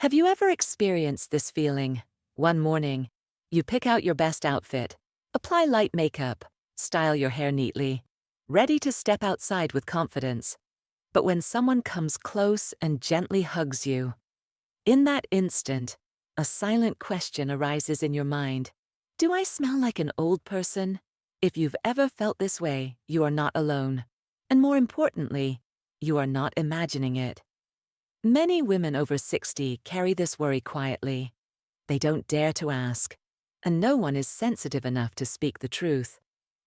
Have you ever experienced this feeling? One morning, you pick out your best outfit, apply light makeup, style your hair neatly, ready to step outside with confidence. But when someone comes close and gently hugs you, in that instant, a silent question arises in your mind. Do I smell like an old person? If you've ever felt this way, you are not alone. And more importantly, you are not imagining it. Many women over 60 carry this worry quietly. They don't dare to ask, and no one is sensitive enough to speak the truth.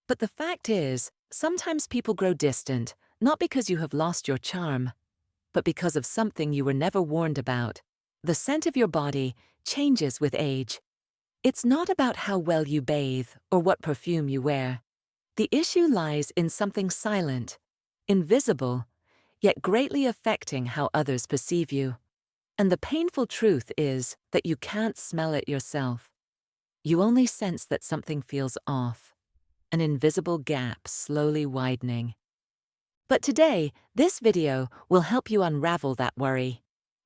But the fact is, sometimes people grow distant, not because you have lost your charm, but because of something you were never warned about. The scent of your body changes with age. It's not about how well you bathe or what perfume you wear. The issue lies in something silent, invisible, yet greatly affecting how others perceive you. And the painful truth is that you can't smell it yourself. You only sense that something feels off, an invisible gap slowly widening. But today, this video will help you unravel that worry.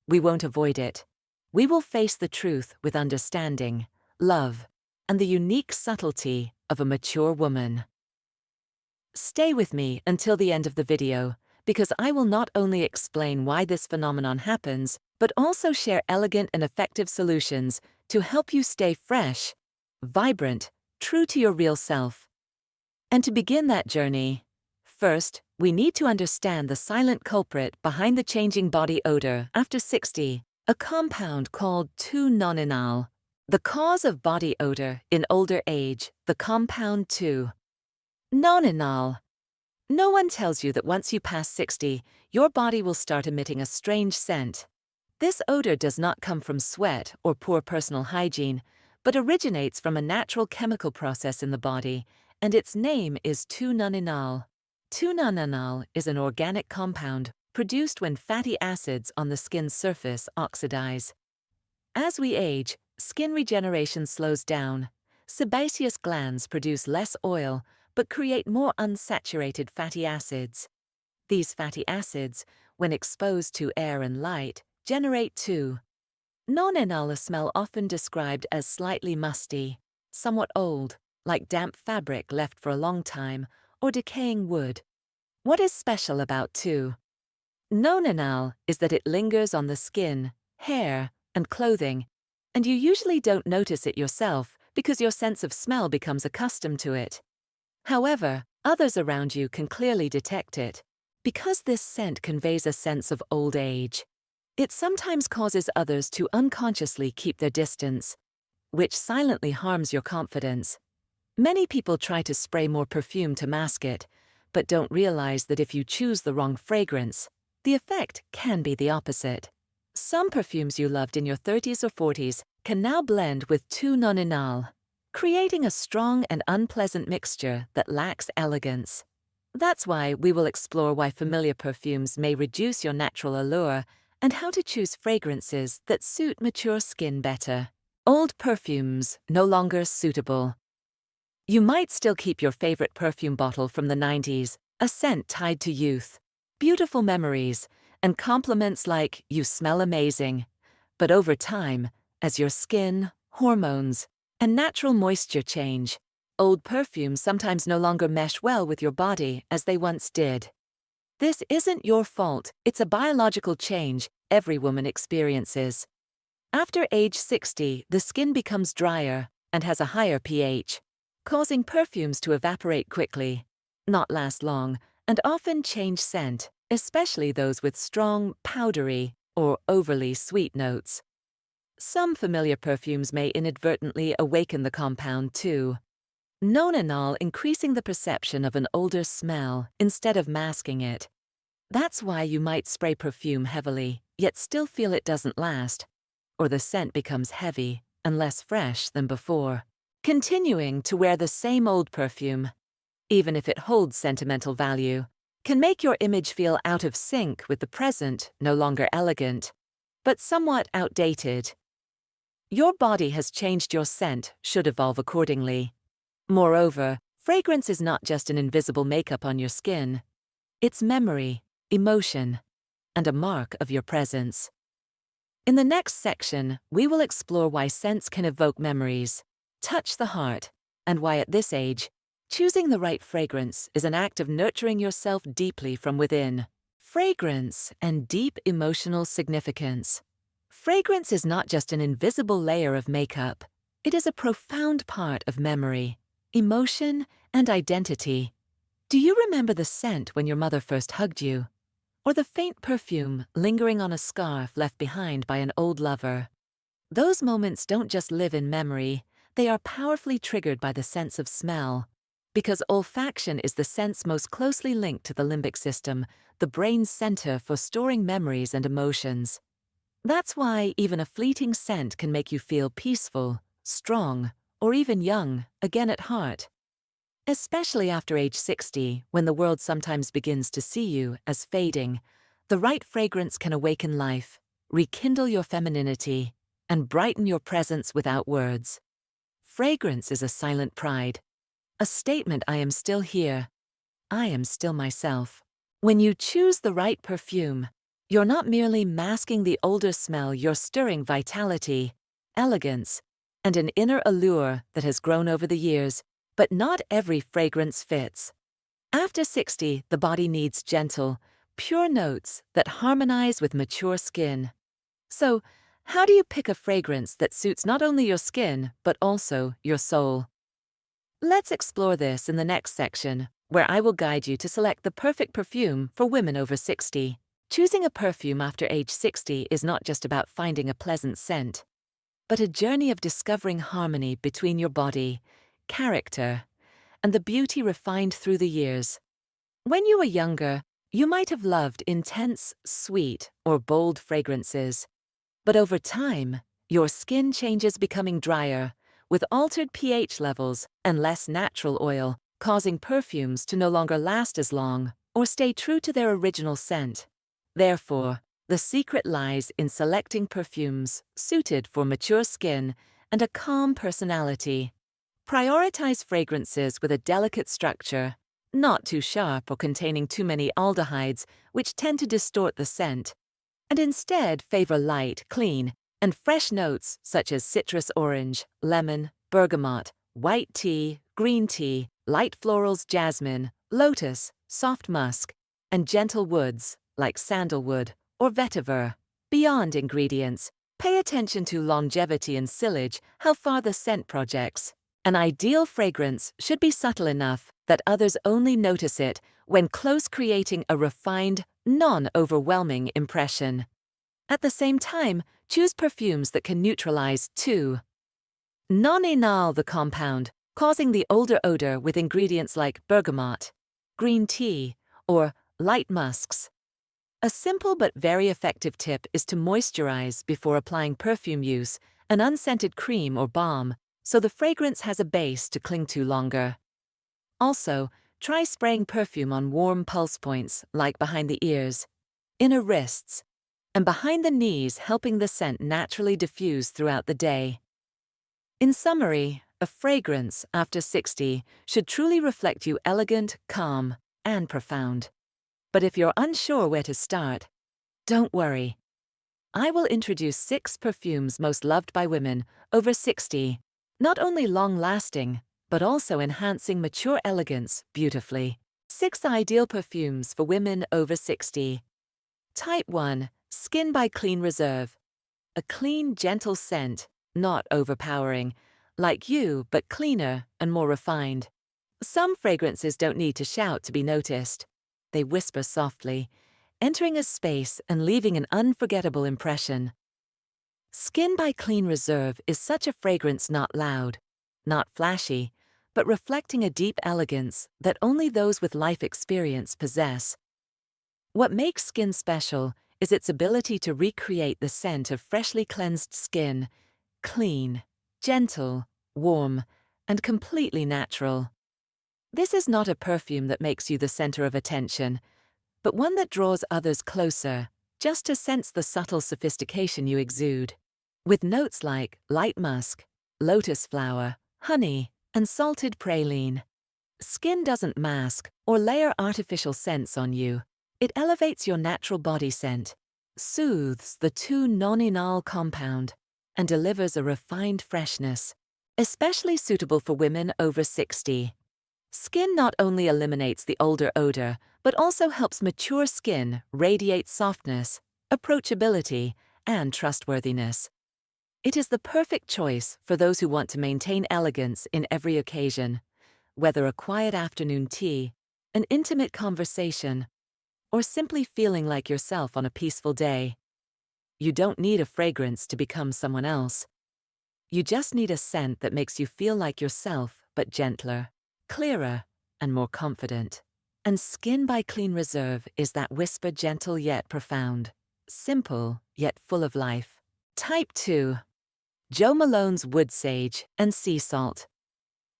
We won't avoid it. We will face the truth with understanding, love, and the unique subtlety of a mature woman. Stay with me until the end of the video, because I will not only explain why this phenomenon happens, but also share elegant and effective solutions to help you stay fresh, vibrant, true to your real self. And to begin that journey, first, we need to understand the silent culprit behind the changing body odor after 60, a compound called 2-nonenal. The cause of body odor in older age, the compound 2-nonenal. No one tells you that once you pass 60, your body will start emitting a strange scent. This odor does not come from sweat or poor personal hygiene, but originates from a natural chemical process in the body, and its name is 2-nonenal. 2-nonenal is an organic compound produced when fatty acids on the skin's surface oxidize. As we age, skin regeneration slows down. Sebaceous glands produce less oil, but create more unsaturated fatty acids. These fatty acids, when exposed to air and light, generate 2-nonenal, a smell often described as slightly musty, somewhat old, like damp fabric left for a long time, or decaying wood. What is special about 2-nonenal is that it lingers on the skin, hair, and clothing, and you usually don't notice it yourself because your sense of smell becomes accustomed to it. However, others around you can clearly detect it. Because this scent conveys a sense of old age, it sometimes causes others to unconsciously keep their distance, which silently harms your confidence. Many people try to spray more perfume to mask it, but don't realize that if you choose the wrong fragrance, the effect can be the opposite. Some perfumes you loved in your 30s or 40s can now blend with 2-nonenal, creating a strong and unpleasant mixture that lacks elegance. That's why we will explore why familiar perfumes may reduce your natural allure and how to choose fragrances that suit mature skin better. Old perfumes no longer suitable. You might still keep your favorite perfume bottle from the 90s, a scent tied to youth, beautiful memories, and compliments like "you smell amazing." But over time, as your skin, hormones, and natural moisture change, old perfumes sometimes no longer mesh well with your body as they once did. This isn't your fault, it's a biological change every woman experiences. After age 60, the skin becomes drier and has a higher pH, causing perfumes to evaporate quickly, not last long, and often change scent, especially those with strong, powdery, or overly sweet notes. Some familiar perfumes may inadvertently awaken the compound 2-nonenal, increasing the perception of an older smell instead of masking it. That's why you might spray perfume heavily, yet still feel it doesn't last, or the scent becomes heavy and less fresh than before. Continuing to wear the same old perfume, even if it holds sentimental value, can make your image feel out of sync with the present, no longer elegant, but somewhat outdated. Your body has changed, your scent should evolve accordingly. Moreover, fragrance is not just an invisible makeup on your skin. It's memory, emotion, and a mark of your presence. In the next section, we will explore why scents can evoke memories, touch the heart, and why at this age, choosing the right fragrance is an act of nurturing yourself deeply from within. Fragrance and deep emotional significance. Fragrance is not just an invisible layer of makeup. It is a profound part of memory, emotion, and identity. Do you remember the scent when your mother first hugged you? Or the faint perfume lingering on a scarf left behind by an old lover? Those moments don't just live in memory, they are powerfully triggered by the sense of smell. Because olfaction is the sense most closely linked to the limbic system, the brain's center for storing memories and emotions. That's why even a fleeting scent can make you feel peaceful, strong, or even young, again at heart. Especially after age 60, when the world sometimes begins to see you as fading, the right fragrance can awaken life, rekindle your femininity, and brighten your presence without words. Fragrance is a silent pride, a statement I am still here, I am still myself. When you choose the right perfume, you're not merely masking the older smell, you're stirring vitality, elegance, and an inner allure that has grown over the years. But not every fragrance fits. After 60, the body needs gentle, pure notes that harmonize with mature skin. So, how do you pick a fragrance that suits not only your skin, but also your soul? Let's explore this in the next section, where I will guide you to select the perfect perfume for women over 60. Choosing a perfume after age 60 is not just about finding a pleasant scent, but a journey of discovering harmony between your body, character, and the beauty refined through the years. When you were younger, you might have loved intense, sweet, or bold fragrances. But over time, your skin changes, becoming drier, with altered pH levels and less natural oil, causing perfumes to no longer last as long or stay true to their original scent. Therefore, the secret lies in selecting perfumes suited for mature skin and a calm personality. Prioritize fragrances with a delicate structure, not too sharp or containing too many aldehydes, which tend to distort the scent, and instead favor light, clean, and fresh notes such as citrus orange, lemon, bergamot, white tea, green tea, light florals, jasmine, lotus, soft musk, and gentle woods like sandalwood or vetiver. Beyond ingredients, pay attention to longevity and sillage, how far the scent projects. An ideal fragrance should be subtle enough that others only notice it when close, creating a refined, non-overwhelming impression. At the same time, choose perfumes that can neutralize too. Non-inhale the compound, causing the older odor with ingredients like bergamot, green tea, or light musks. A simple but very effective tip is to moisturize before applying perfume use, an unscented cream or balm, so the fragrance has a base to cling to longer. Also, try spraying perfume on warm pulse points like behind the ears, inner wrists, and behind the knees, helping the scent naturally diffuse throughout the day. In summary, a fragrance after 60 should truly reflect you elegant, calm, and profound. But if you're unsure where to start, don't worry. I will introduce 6 perfumes most loved by women over 60, not only long-lasting, but also enhancing mature elegance beautifully. 6 ideal perfumes for women over 60. Type 1. Skin by Clean Reserve. A clean, gentle scent, not overpowering, like you, but cleaner and more refined. Some fragrances don't need to shout to be noticed. They whisper softly, entering a space and leaving an unforgettable impression. Skin by Clean Reserve is such a fragrance, not loud, not flashy, but reflecting a deep elegance that only those with life experience possess. What makes Skin special is its ability to recreate the scent of freshly cleansed skin, clean, gentle, warm, and completely natural. This is not a perfume that makes you the center of attention, but one that draws others closer, just to sense the subtle sophistication you exude. With notes like light musk, lotus flower, honey, and salted praline. Skin doesn't mask or layer artificial scents on you. It elevates your natural body scent, soothes the 2-nonenal compound and delivers a refined freshness, especially suitable for women over 60. Skin not only eliminates the older odor, but also helps mature skin radiate softness, approachability, and trustworthiness. It is the perfect choice for those who want to maintain elegance in every occasion, whether a quiet afternoon tea, an intimate conversation, or simply feeling like yourself on a peaceful day. You don't need a fragrance to become someone else. You just need a scent that makes you feel like yourself, but gentler, clearer, and more confident. And Skin by Clean Reserve is that whisper, gentle yet profound, simple yet full of life. Type 2. Jo Malone's Wood Sage and Sea Salt.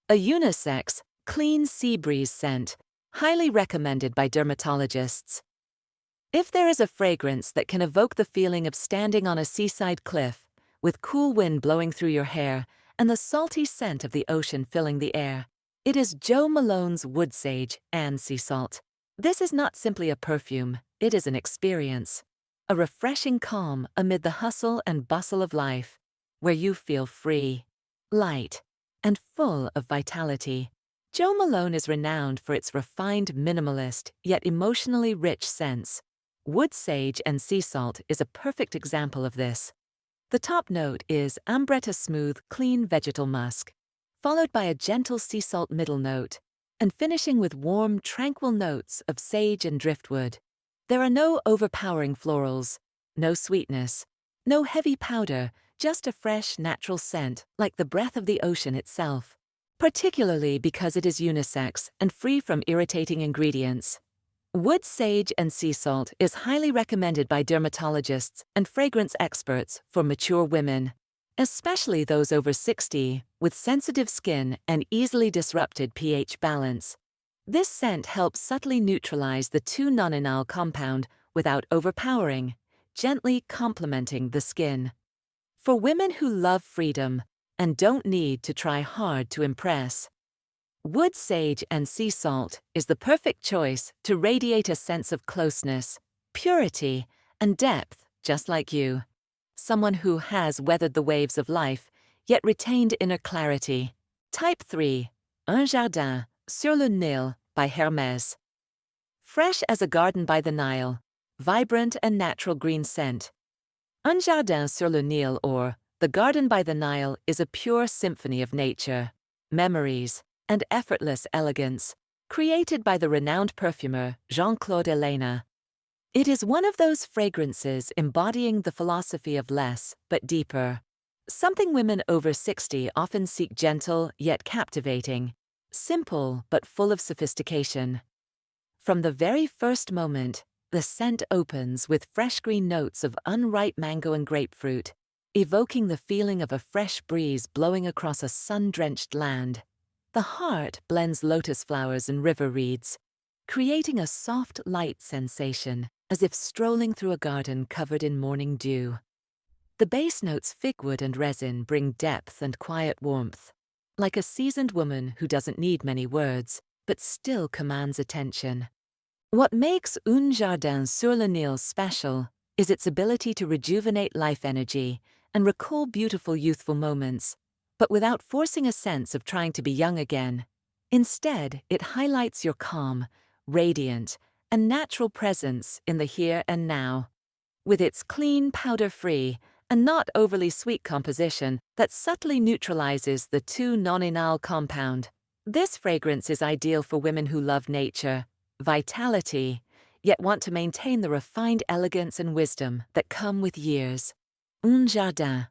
A unisex, clean sea breeze scent, highly recommended by dermatologists. If there is a fragrance that can evoke the feeling of standing on a seaside cliff, with cool wind blowing through your hair and the salty scent of the ocean filling the air, it is Jo Malone's Wood Sage and Sea Salt. This is not simply a perfume, it is an experience. A refreshing calm amid the hustle and bustle of life, where you feel free, light, and full of vitality. Jo Malone is renowned for its refined, minimalist, yet emotionally rich scents. Wood Sage and Sea Salt is a perfect example of this. The top note is ambretta smooth, clean vegetal musk, followed by a gentle sea salt middle note, and finishing with warm, tranquil notes of sage and driftwood. There are no overpowering florals, no sweetness, no heavy powder, just a fresh, natural scent like the breath of the ocean itself, particularly because it is unisex and free from irritating ingredients. Wood Sage and Sea Salt is highly recommended by dermatologists and fragrance experts for mature women, especially those over 60 with sensitive skin and easily disrupted pH balance. This scent helps subtly neutralize the 2-nonenal compound without overpowering, gently complementing the skin. For women who love freedom and don't need to try hard to impress, Wood Sage and Sea Salt is the perfect choice to radiate a sense of closeness, purity, and depth, just like you. Someone who has weathered the waves of life, yet retained inner clarity. Type 3. Un Jardin sur le Nil by Hermès. Fresh as a garden by the Nile, vibrant and natural green scent. Un Jardin sur le Nil, or The Garden by the Nile, is a pure symphony of nature, memories, and effortless elegance, created by the renowned perfumer Jean-Claude Ellena. It is one of those fragrances embodying the philosophy of less but deeper, something women over 60 often seek: gentle yet captivating, simple but full of sophistication. From the very first moment, the scent opens with fresh green notes of unripe mango and grapefruit, evoking the feeling of a fresh breeze blowing across a sun-drenched land. The heart blends lotus flowers and river reeds, creating a soft, light sensation, as if strolling through a garden covered in morning dew. The base notes figwood and resin bring depth and quiet warmth, like a seasoned woman who doesn't need many words, but still commands attention. What makes Un Jardin sur le Nil special is its ability to rejuvenate life energy and recall beautiful youthful moments, but without forcing a sense of trying to be young again. Instead, it highlights your calm, radiant, and natural presence in the here and now. With its clean, powder-free, and not overly sweet composition that subtly neutralizes the 2-nonenal compound, this fragrance is ideal for women who love nature, vitality, yet want to maintain the refined elegance and wisdom that come with years. Un Jardin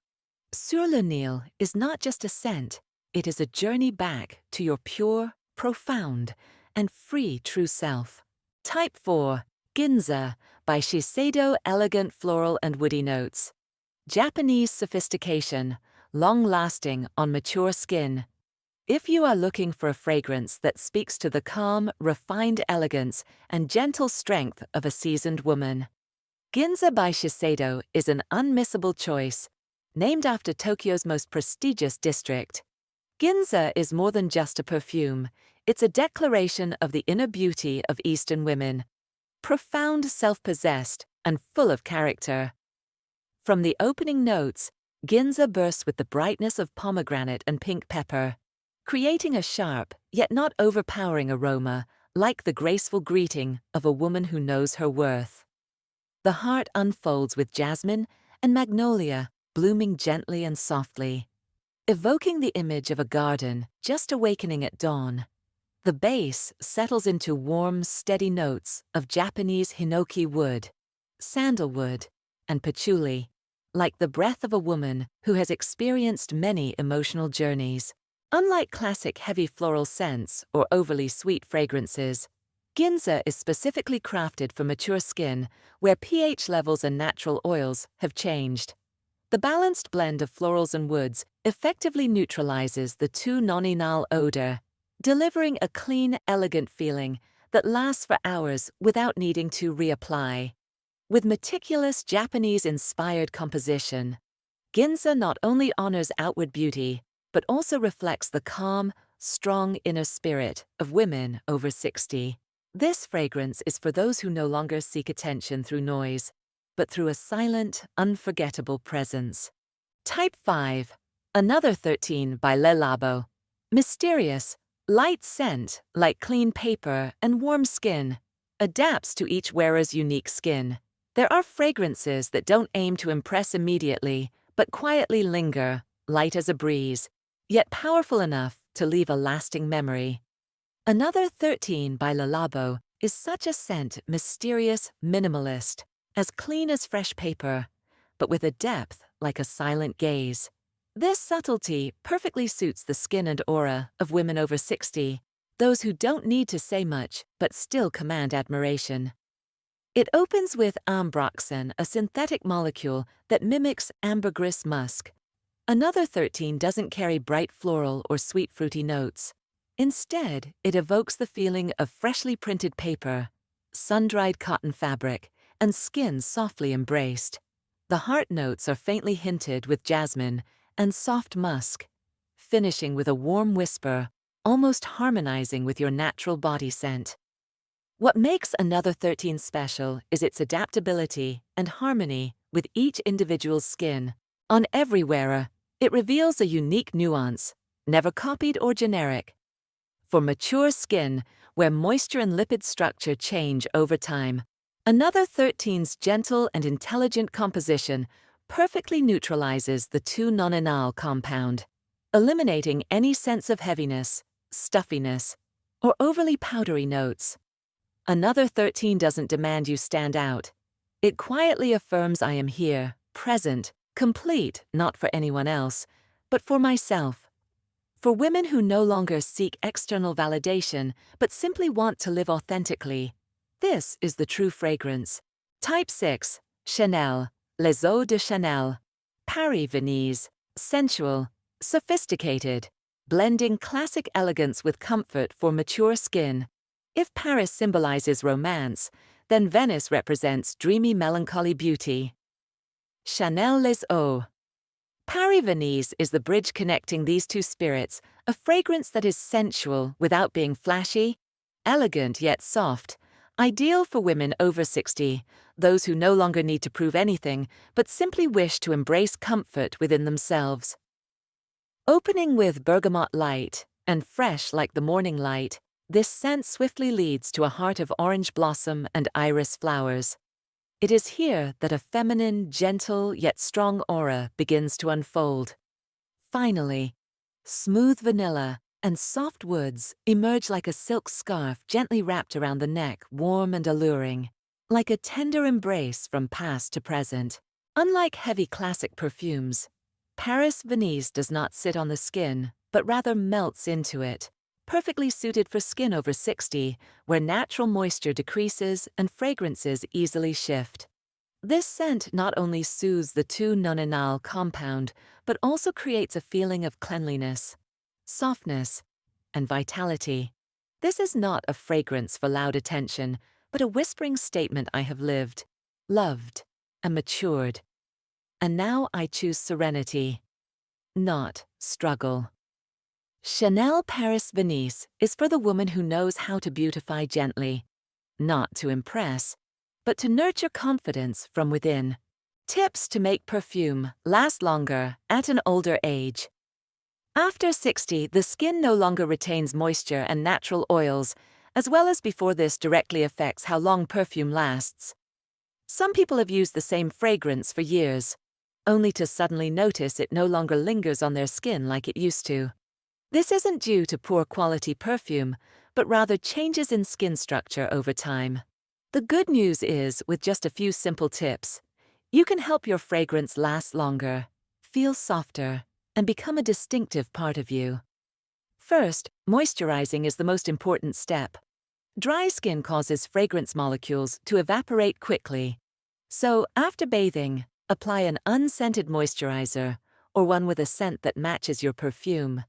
sur le Nil is not just a scent, it is a journey back to your pure, profound, and free true self. Type 4. Ginsza by Shiseido. Elegant floral and woody notes. Japanese sophistication, long-lasting on mature skin. If you are looking for a fragrance that speaks to the calm, refined elegance and gentle strength of a seasoned woman, Ginsza by Shiseido is an unmissable choice. Named after Tokyo's most prestigious district, Ginsza is more than just a perfume. It's a declaration of the inner beauty of Eastern women. Profound, self-possessed, and full of character. From the opening notes, Ginsza bursts with the brightness of pomegranate and pink pepper, creating a sharp, yet not overpowering aroma, like the graceful greeting of a woman who knows her worth. The heart unfolds with jasmine and magnolia, blooming gently and softly, evoking the image of a garden just awakening at dawn. The base settles into warm, steady notes of Japanese hinoki wood, sandalwood, and patchouli, like the breath of a woman who has experienced many emotional journeys. Unlike classic heavy floral scents or overly sweet fragrances, Ginsza is specifically crafted for mature skin where pH levels and natural oils have changed. The balanced blend of florals and woods effectively neutralizes the too noninal odor, delivering a clean, elegant feeling that lasts for hours without needing to reapply. With meticulous Japanese-inspired composition, Ginsza not only honors outward beauty, but also reflects the calm, strong inner spirit of women over 60. This fragrance is for those who no longer seek attention through noise, but through a silent, unforgettable presence. Type 5. Another 13 by Labo. Mysterious, light scent, like clean paper and warm skin, adapts to each wearer's unique skin. There are fragrances that don't aim to impress immediately, but quietly linger, light as a breeze, yet powerful enough to leave a lasting memory. Another 13 by Labo is such a scent, mysterious, minimalist, as clean as fresh paper, but with a depth like a silent gaze. This subtlety perfectly suits the skin and aura of women over 60, those who don't need to say much but still command admiration. It opens with ambroxan, a synthetic molecule that mimics ambergris musk. Another 13 doesn't carry bright floral or sweet fruity notes. Instead, it evokes the feeling of freshly printed paper, sun-dried cotton fabric, and skin softly embraced. The heart notes are faintly hinted with jasmine and soft musk, finishing with a warm whisper, almost harmonizing with your natural body scent. What makes Another 13 special is its adaptability and harmony with each individual's skin. On every wearer, it reveals a unique nuance, never copied or generic. For mature skin, where moisture and lipid structure change over time, Another 13's gentle and intelligent composition perfectly neutralizes the 2-nonenal compound, eliminating any sense of heaviness, stuffiness, or overly powdery notes. Another 13 doesn't demand you stand out. It quietly affirms I am here, present, complete, not for anyone else, but for myself. For women who no longer seek external validation, but simply want to live authentically, this is the true fragrance. Type 6, Chanel, Les Eaux de Chanel. Paris Venise, sensual, sophisticated, blending classic elegance with comfort for mature skin. If Paris symbolizes romance, then Venice represents dreamy melancholy beauty. Chanel Les Eaux. Paris Venise is the bridge connecting these two spirits, a fragrance that is sensual without being flashy, elegant yet soft, ideal for women over 60, those who no longer need to prove anything but simply wish to embrace comfort within themselves. Opening with bergamot light and fresh like the morning light, this scent swiftly leads to a heart of orange blossom and iris flowers. It is here that a feminine, gentle, yet strong aura begins to unfold. Finally, smooth vanilla and soft woods emerge like a silk scarf gently wrapped around the neck, warm and alluring, like a tender embrace from past to present. Unlike heavy classic perfumes, Paris Venise does not sit on the skin, but rather melts into it, perfectly suited for skin over 60, where natural moisture decreases and fragrances easily shift. This scent not only soothes the 2-nonenal compound, but also creates a feeling of cleanliness, softness, and vitality. This is not a fragrance for loud attention, but a whispering statement I have lived, loved, and matured. And now I choose serenity, not struggle. Chanel Paris Venise is for the woman who knows how to beautify gently, not to impress, but to nurture confidence from within. Tips to make perfume last longer at an older age. After 60, the skin no longer retains moisture and natural oils, as well as before this directly affects how long perfume lasts. Some people have used the same fragrance for years, only to suddenly notice it no longer lingers on their skin like it used to. This isn't due to poor quality perfume, but rather changes in skin structure over time. The good news is, with just a few simple tips, you can help your fragrance last longer, feel softer, and become a distinctive part of you. First, moisturizing is the most important step. Dry skin causes fragrance molecules to evaporate quickly. So, after bathing, apply an unscented moisturizer, or one with a scent that matches your perfume.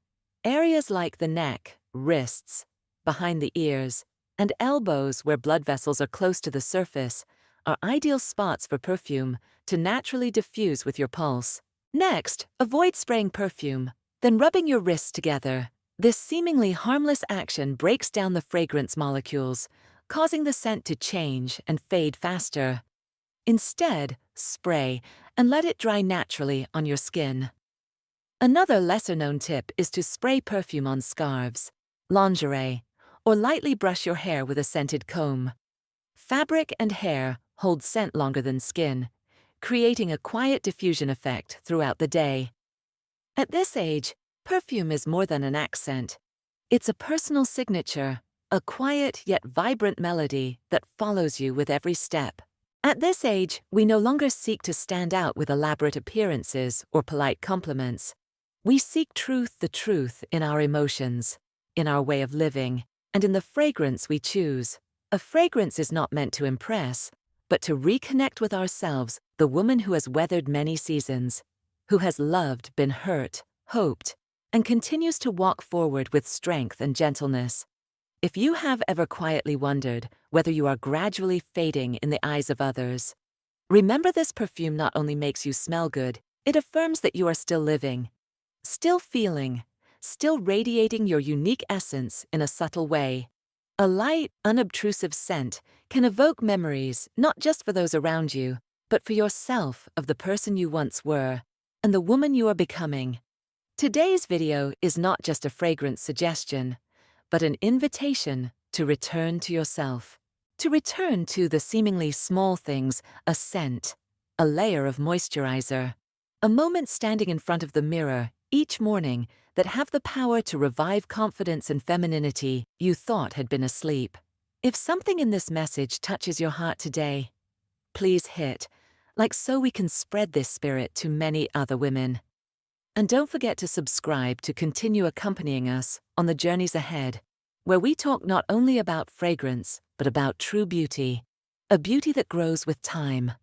Areas like the neck, wrists, behind the ears, and elbows where blood vessels are close to the surface are ideal spots for perfume to naturally diffuse with your pulse. Next, avoid spraying perfume, then rubbing your wrists together. This seemingly harmless action breaks down the fragrance molecules, causing the scent to change and fade faster. Instead, spray and let it dry naturally on your skin. Another lesser-known tip is to spray perfume on scarves, lingerie, or lightly brush your hair with a scented comb. Fabric and hair hold scent longer than skin, creating a quiet diffusion effect throughout the day. At this age, perfume is more than an accent. It's a personal signature, a quiet yet vibrant melody that follows you with every step. At this age, we no longer seek to stand out with elaborate appearances or polite compliments. We seek the truth in our emotions, in our way of living, and in the fragrance we choose. A fragrance is not meant to impress, but to reconnect with ourselves, the woman who has weathered many seasons, who has loved, been hurt, hoped, and continues to walk forward with strength and gentleness. If you have ever quietly wondered whether you are gradually fading in the eyes of others, remember this perfume not only makes you smell good, it affirms that you are still living, still feeling, still radiating your unique essence in a subtle way. A light, unobtrusive scent can evoke memories not just for those around you, but for yourself of the person you once were and the woman you are becoming. Today's video is not just a fragrance suggestion, but an invitation to return to yourself, to return to the seemingly small things, a scent, a layer of moisturizer, a moment standing in front of the mirror each morning that have the power to revive confidence and femininity you thought had been asleep. If something in this message touches your heart today, please hit like so we can spread this spirit to many other women. And don't forget to subscribe to continue accompanying us on the journeys ahead, where we talk not only about fragrance, but about true beauty, a beauty that grows with time,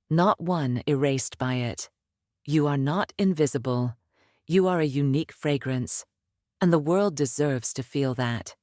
not one erased by it. You are not invisible. You are a unique fragrance, and the world deserves to feel that.